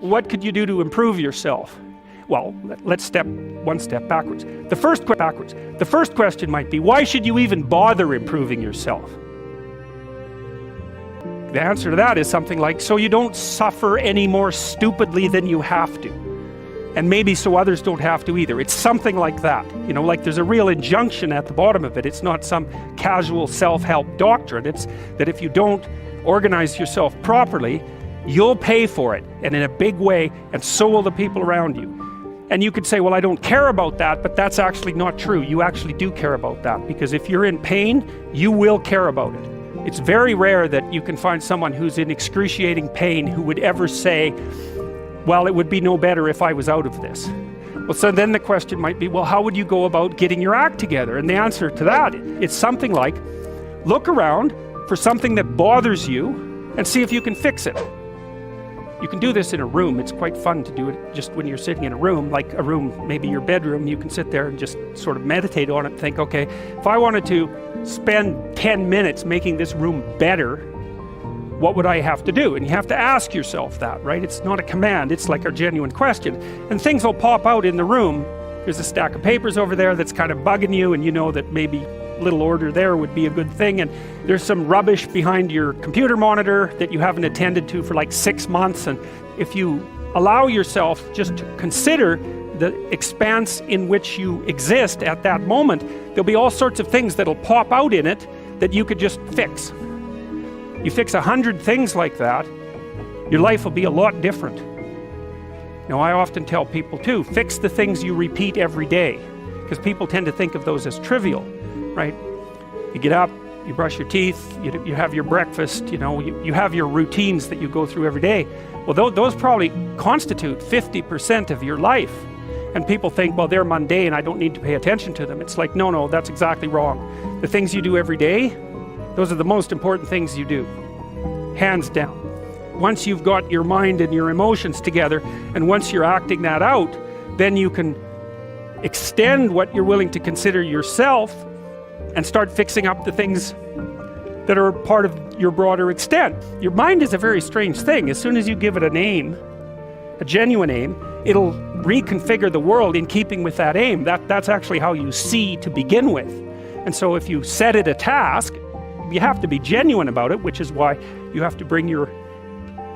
what could you do to improve yourself? Well, let's step one step backwards. The first question might be, why should you even bother improving yourself? The answer to that is something like, so you don't suffer any more stupidly than you have to. And maybe so others don't have to either. It's something like that. You know, like there's a real injunction at the bottom of it. It's not some casual self-help doctrine. It's that if you don't organize yourself properly, you'll pay for it, and in a big way, and so will the people around you. And you could say, well, I don't care about that, but that's actually not true. You actually do care about that, because if you're in pain, you will care about it. It's very rare that you can find someone who's in excruciating pain who would ever say, well, it would be no better if I was out of this. Well, so then the question might be, well, how would you go about getting your act together? And the answer to that is something like, look around for something that bothers you and see if you can fix it. You can do this in a room. It's quite fun to do it just when you're sitting in a room, like a room, maybe your bedroom. You can sit there and just sort of meditate on it and think, okay, if I wanted to spend 10 minutes making this room better, what would I have to do? And you have to ask yourself that, right? It's not a command, it's like a genuine question. And things will pop out in the room. There's a stack of papers over there that's kind of bugging you, and you know that maybe a little order there would be a good thing. And there's some rubbish behind your computer monitor that you haven't attended to for like 6 months. And if you allow yourself just to consider the expanse in which you exist at that moment, there'll be all sorts of things that'll pop out in it that you could just fix. You fix 100 things like that, your life will be a lot different. Now, I often tell people too, fix the things you repeat every day, because people tend to think of those as trivial, right? You get up, you brush your teeth, you have your breakfast, you know, you have your routines that you go through every day. Well, those probably constitute 50% of your life. And people think, well, they're mundane, I don't need to pay attention to them. It's like, no, that's exactly wrong. The things you do every day, those are the most important things you do, hands down. Once you've got your mind and your emotions together, and once you're acting that out, then you can extend what you're willing to consider yourself and start fixing up the things that are part of your broader extent. Your mind is a very strange thing. As soon as you give it an aim, a genuine aim, it'll reconfigure the world in keeping with that aim. That's actually how you see to begin with. And so if you set it a task, you have to be genuine about it, which is why you have to bring your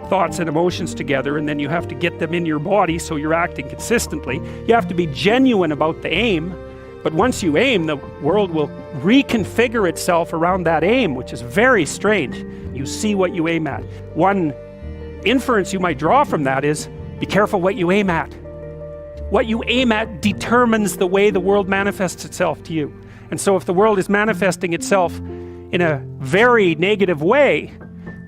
thoughts and emotions together, and then you have to get them in your body so you're acting consistently. You have to be genuine about the aim, but once you aim, the world will reconfigure itself around that aim, which is very strange. You see what you aim at. One inference you might draw from that is, be careful what you aim at. What you aim at determines the way the world manifests itself to you. And so if the world is manifesting itself in a very negative way,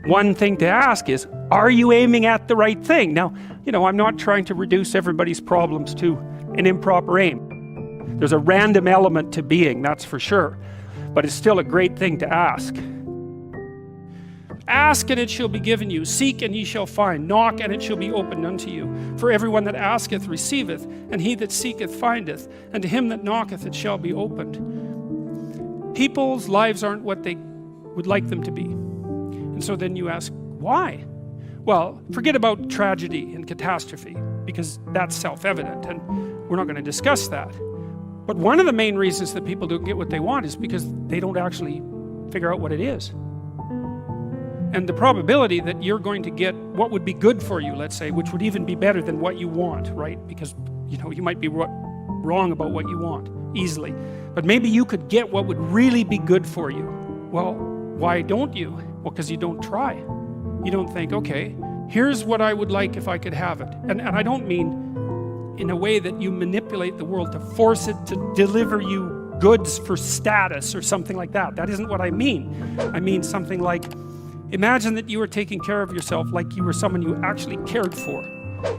one thing to ask is, are you aiming at the right thing? Now, you know, I'm not trying to reduce everybody's problems to an improper aim. There's a random element to being, that's for sure. But it's still a great thing to ask. Ask and it shall be given you. Seek and ye shall find. Knock and it shall be opened unto you. For everyone that asketh receiveth, and he that seeketh findeth, and to him that knocketh it shall be opened. People's lives aren't what they would like them to be. And so then you ask, why? Well, forget about tragedy and catastrophe, because that's self-evident, and we're not going to discuss that. But one of the main reasons that people don't get what they want is because they don't actually figure out what it is. And the probability that you're going to get what would be good for you, let's say, which would even be better than what you want, right? Because, you know, you might be wrong about what you want easily. But maybe you could get what would really be good for you. Well, why don't you? Well, because you don't try. You don't think, okay, here's what I would like if I could have it. And I don't mean in a way that you manipulate the world to force it to deliver you goods for status or something like that. That isn't what I mean. I mean something like, imagine that you were taking care of yourself like you were someone you actually cared for.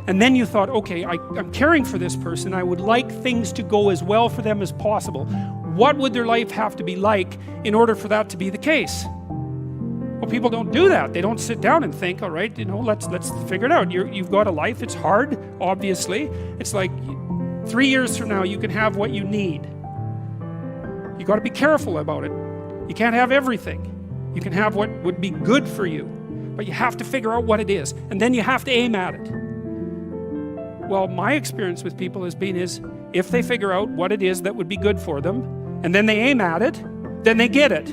And then you thought, okay, I'm caring for this person. I would like things to go as well for them as possible. What would their life have to be like in order for that to be the case? Well, people don't do that. They don't sit down and think, all right, you know, let's figure it out. You've got a life. It's hard, obviously. It's like 3 years from now, you can have what you need. You got to be careful about it. You can't have everything. You can have what would be good for you, but you have to figure out what it is, and then you have to aim at it. Well, my experience with people has been if they figure out what it is that would be good for them, and then they aim at it, then they get it.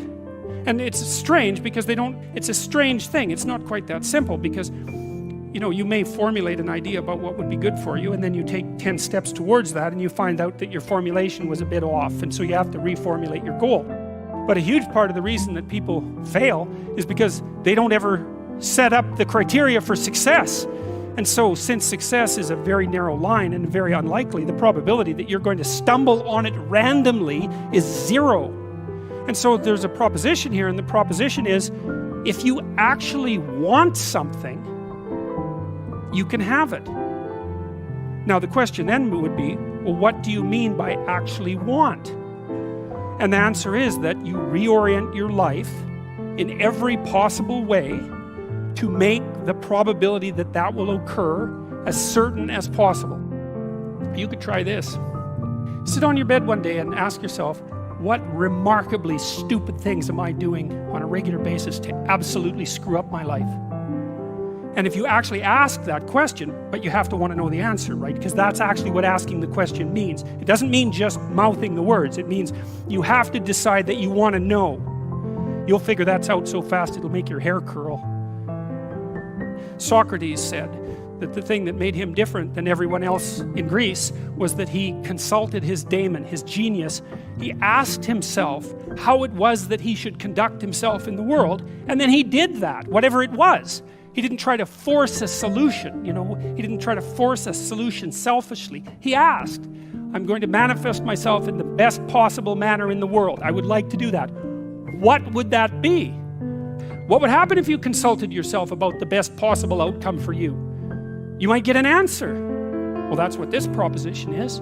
And it's strange because it's a strange thing. It's not quite that simple because, you know, you may formulate an idea about what would be good for you, and then you take 10 steps towards that, and you find out that your formulation was a bit off, and so you have to reformulate your goal. But a huge part of the reason that people fail is because they don't ever set up the criteria for success. And so, since success is a very narrow line and very unlikely, the probability that you're going to stumble on it randomly is 0. And so there's a proposition here, and the proposition is, if you actually want something, you can have it. Now the question then would be, well, what do you mean by actually want? And the answer is that you reorient your life in every possible way to make the probability that that will occur as certain as possible. You could try this. Sit on your bed one day and ask yourself, what remarkably stupid things am I doing on a regular basis to absolutely screw up my life? And if you actually ask that question, but you have to want to know the answer, right? Because that's actually what asking the question means. It doesn't mean just mouthing the words. It means you have to decide that you want to know. You'll figure that's out so fast it'll make your hair curl. Socrates said that the thing that made him different than everyone else in Greece was that he consulted his daemon, his genius. He asked himself how it was that he should conduct himself in the world, and then he did that, whatever it was. He didn't try to force a solution, you know. He didn't try to force a solution selfishly. He asked, I'm going to manifest myself in the best possible manner in the world. I would like to do that. What would that be? What would happen if you consulted yourself about the best possible outcome for you? You might get an answer. Well, that's what this proposition is.